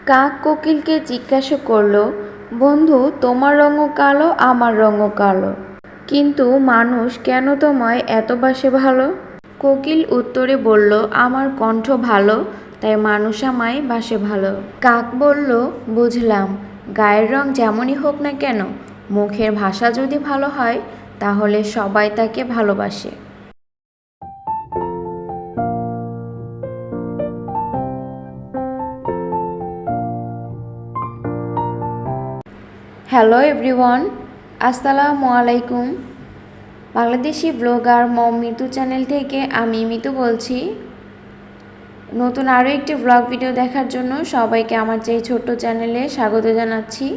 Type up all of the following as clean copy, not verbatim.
কাক কোকিলকে জিজ্ঞাসা করল, বন্ধু, তোমার রঙও কালো, আমার রঙও কালো, কিন্তু মানুষ কেন তোমায় এত বাসে ভালো? কোকিল উত্তরে বলল, আমার কণ্ঠ ভালো, তাই মানুষ আমায় বাসে ভালো। কাক বলল, বুঝলাম, গায়ের রং যেমনই হোক না কেন, মুখের ভাষা যদি ভালো হয় তাহলে সবাই তাকে ভালোবাসে। হ্যালো এভরিওয়ান, আসসালামু আলাইকুম। বাংলাদেশি ব্লগার মিতু চ্যানেল থেকে আমি মিতু বলছি। নতুন আরও একটি ব্লগ ভিডিও দেখার জন্য সবাইকে আমার এই ছোট্ট চ্যানেলে স্বাগত জানাচ্ছি।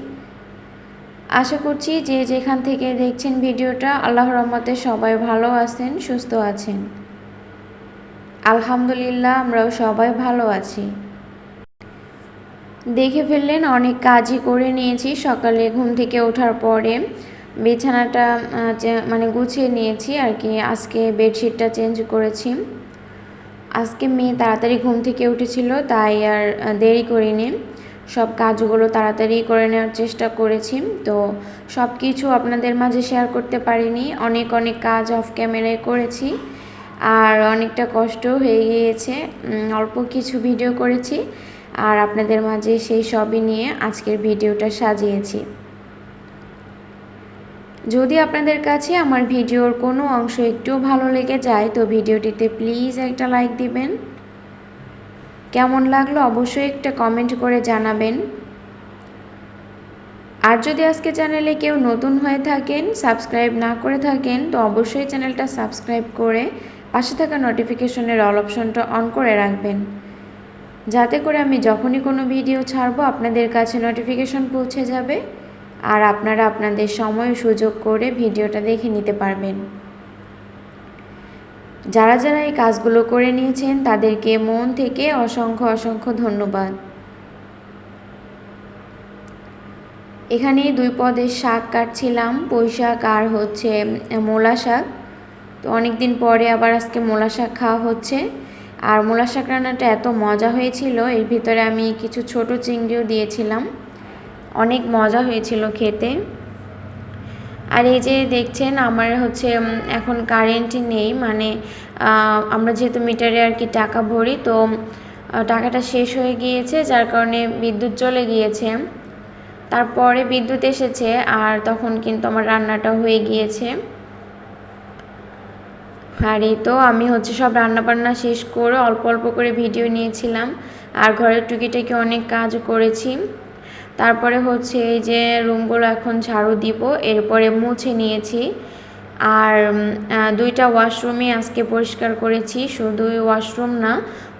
আশা করছি যে যেখান থেকে দেখছেন ভিডিওটা, আল্লাহর রহমতে সবাই ভালো আছেন, সুস্থ আছেন। আলহামদুলিল্লাহ, আমরাও সবাই ভালো আছি। দেখে ফেললেন, অনেক কাজই করে নিয়েছি। সকালে ঘুম থেকে ওঠার পরে বিছানাটা গুছিয়ে নিয়েছি আর কি। আজকে বেডশিটটা চেঞ্জ করেছি। আজকে মেয়ে তাড়াতাড়ি ঘুম থেকে উঠেছিল, তাই আর দেরি করিনি। সব কাজগুলো তাড়াতাড়ি করে নেওয়ার চেষ্টা করেছি। তো সব কিছু আপনাদের মাঝে শেয়ার করতে পারিনি। অনেক কাজ অফ ক্যামেরায় করেছি, আর অনেকটা কষ্ট হয়ে গিয়েছে। অল্প কিছু ভিডিও করেছি, আর আপনাদের মাঝে সেই সবই নিয়ে আজকের ভিডিওটা সাজিয়েছি। যদি আপনাদের কাছে আমার ভিডিওর কোনো অংশ একটুও ভালো লেগে যায় তো ভিডিওটিতে প্লিজ একটা লাইক দিবেন। কেমন লাগলো অবশ্যই একটা কমেন্ট করে জানাবেন। আর যদি আজকে চ্যানেলে কেউ নতুন হয়ে থাকেন, সাবস্ক্রাইব না করে থাকেন, তো অবশ্যই চ্যানেলটা সাবস্ক্রাইব করে পাশে থাকা নোটিফিকেশনের অল অপশনটা অন করে রাখবেন, যাতে করে আমি যখনই কোনো ভিডিও ছাড়বো আপনাদের কাছে নোটিফিকেশন পৌঁছে যাবে, আর আপনারা আপনাদের সময় সুযোগ করে ভিডিওটা দেখে নিতে পারবেন। যারা এই কাজগুলো করে নিয়েছেন তাদেরকে মন থেকে অসংখ্য ধন্যবাদ। এখানে 2 পদের শাক কাটছিলাম, পুঁই শাক আর মূলা শাক। তো অনেক দিন পরে আবার আজকে মূলা শাক খাওয়া হচ্ছে। আর মূলা শাক রান্নাটা এত মজা হয়েছিল, এর ভিতরে আমি কিছু ছোট চিংড়িও দিয়েছিলাম। অনেক মজা হয়েছিল খেতে। আর এই যে দেখছেন, আমার এখন কারেন্ট নেই, আমরা যেহেতু মিটারে আর কি টাকা ভরি, তো টাকাটা শেষ হয়ে গিয়েছে, যার কারণে বিদ্যুৎ চলে গিয়েছে। তারপরে বিদ্যুৎ এসেছে, আর তখন কিন্তু আমার রান্নাটা হয়ে গিয়েছে। আর এই তো আমি সব রান্নাবান্না শেষ করে অল্প করে ভিডিও নিয়েছিলাম, আর ঘরের টুকিটাকি অনেক কাজ করেছি। তারপরে এই যে রুমগুলো এখন ঝাড়ু দিব, এরপরে মুছে নিয়েছি। আর 2টা ওয়াশরুমে আজকে পরিষ্কার করেছি। শুধু ওয়াশরুম না,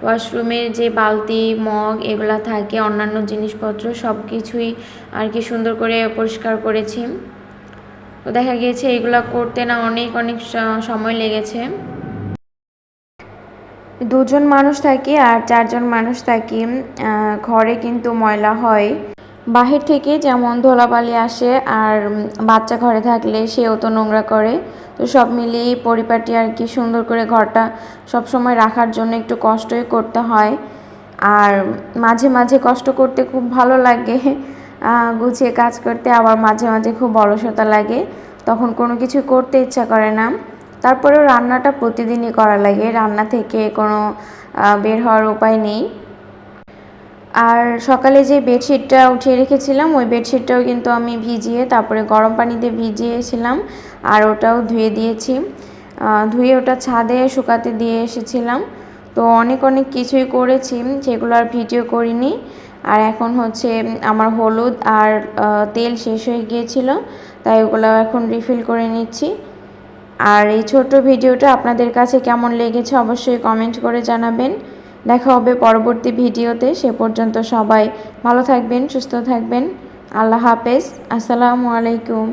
ওয়াশরুমের যে বালতি মগ এগুলা থাকে, অন্যান্য জিনিসপত্র সব কিছুই আর কি সুন্দর করে পরিষ্কার করেছি। তো দেখা গিয়েছে এগুলা করতে না অনেক সময় লেগেছে। 2 জন মানুষ থাকি আর 4 জন মানুষ থাকি, ঘরে কিন্তু ময়লা হয়। বাহির থেকে যেমন ধুলাবালি আসে, আর বাচ্চা ঘরে থাকলে সেও তো নোংরা করে। তো সব মিলিয়ে পরিপাটি আর কি সুন্দর করে ঘরটা সবসময় রাখার জন্য একটু কষ্টই করতে হয়। আর মাঝে কষ্ট করতে খুব ভালো লাগে, গুছিয়ে কাজ করতে। আবার মাঝে খুব অলসতা লাগে, তখন কোনো কিছু করতে ইচ্ছা করে না। তারপরেও রান্নাটা প্রতিদিনই করা লাগে, রান্না থেকে কোনো বের হওয়ার উপায় নেই। আর সকালে যে বেডশিটটা উঠিয়ে রেখেছিলাম, ওই বেডশিটটাও কিন্তু আমি ভিজিয়ে তারপরে গরম পানি দিয়ে ভিজিয়েছিলাম, আর ওটাও ধুয়ে দিয়েছি। ধুয়ে ওটা ছাদে শুকাতে দিয়ে এসেছিলাম। তো অনেক কিছুই করেছি, সেগুলো আর ভিডিও করিনি। আর এখন আমার হলুদ আর তেল শেষ হয়ে গিয়েছিল, তাই ওগুলো এখন রিফিল করে নিচ্ছি। আর এই ছোট্ট ভিডিওটা আপনাদের কাছে কেমন লেগেছে অবশ্যই কমেন্ট করে জানাবেন। দেখা হবে পরবর্তী ভিডিওতে। সে পর্যন্ত সবাই ভালো থাকবেন, সুস্থ থাকবেন। আল্লাহ হাফেজ, আসসালামু আলাইকুম।